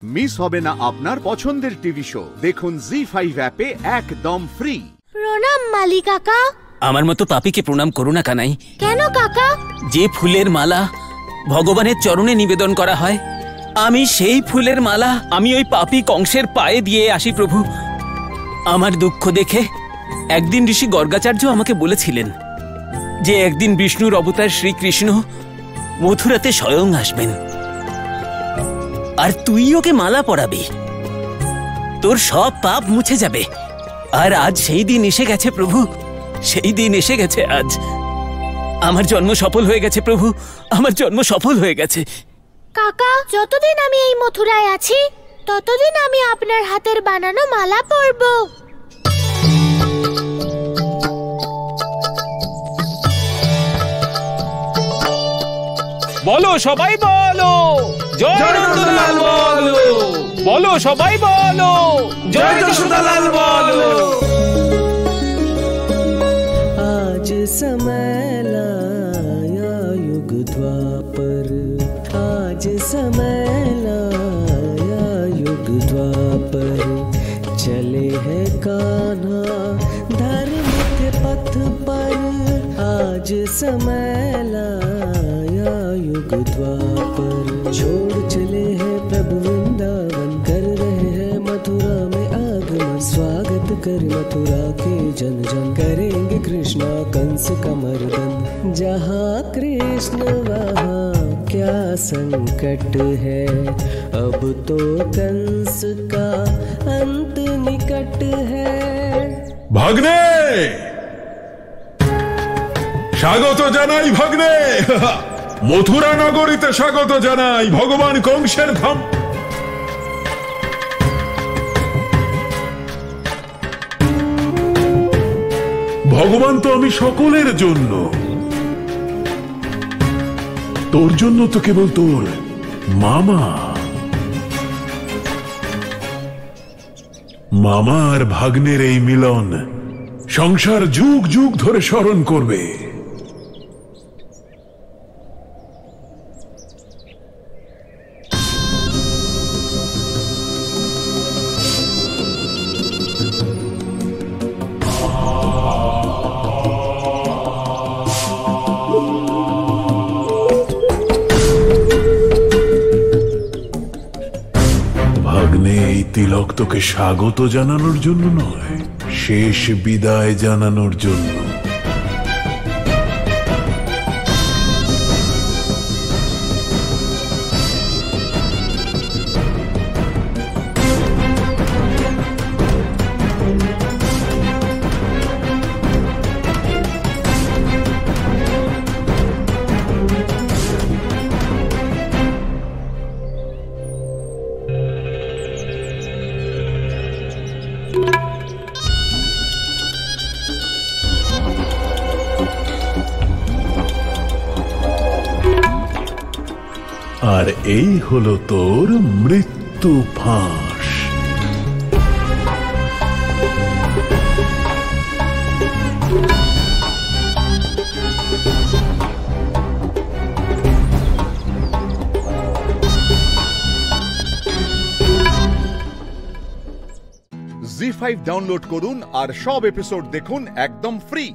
Miss হবে না আপনার পছন্দের টিভি শো। দেখুন জি5 অ্যাপে একদম ফ্রি। প্রণাম মালি কাকা। আমার মতো পাপীকে প্রণাম করো না কানাই। কেন কাকা? যে ফুলের মালা ভগবানের চরণে নিবেদন করা হয়, আমি সেই ফুলের মালা আমি ওই পাপী কংসের পায়ে দিয়ে আসি প্রভু। আমার দুঃখ দেখে একদিন ঋষি গর্গাচার্য আমাকে বলেছিলেন যে একদিন বিষ্ণুর অবতার শ্রীকৃষ্ণ মথুরাতে স্বয়ং আসবেন, আর তুই ওকে মালা পরাবি, তোর সব পাপ মুছে যাবে। আর আজ সেই দিন এসে গেছে প্রভু, সেই দিন এসে গেছে। আজ আমার জন্ম সফল হয়ে গেছে প্রভু, আমার জন্ম সফল হয়ে গেছে। কাকা, যতদিন আমি এই মথুরায় আছি ততদিন আমি আপনার হাতের বানানো মালা পরব। বলো সবাই বলো জয় নন্দলাল বলো, বলো সবাই বলো জয় যশোদালাল বলো। आज समय लाया युग द्वापर, आज समय लाया युग द्वापर, चले है कान्हा धर्म के पथ पर, आज समय लाया युग द्वापर, छोड़ चले हैं प्रभु वृंदावन, कर रहे हैं मथुरा में आगमन, स्वागत कर मथुरा के जन जन, करेंगे कृष्णा कंस का मर्दन, जहाँ कृष्ण वहाँ क्या संकट है, अब तो कंस का अंत निकट है। ভাগ্নে, স্বাগত জানাই ভাগ্নে, মথুরা নগরীতে স্বাগত জানাই ভগবান কংসের ধাম। ভগবান তো আমি সকলের জন্য, তোর জন্য তো কেবল তোর মামা। মামা আর ভাগ্নের এই মিলন সংসার যুগ যুগ ধরে স্মরণ করবে। এই তিলক তোকে স্বাগত জানানোর জন্য নয়, শেষ বিদায় জানানোর জন্য। আর এই হলো তোর মৃত্যু ফাঁস। জি5 ডাউনলোড করুন আর সব এপিসোড দেখুন একদম ফ্রি।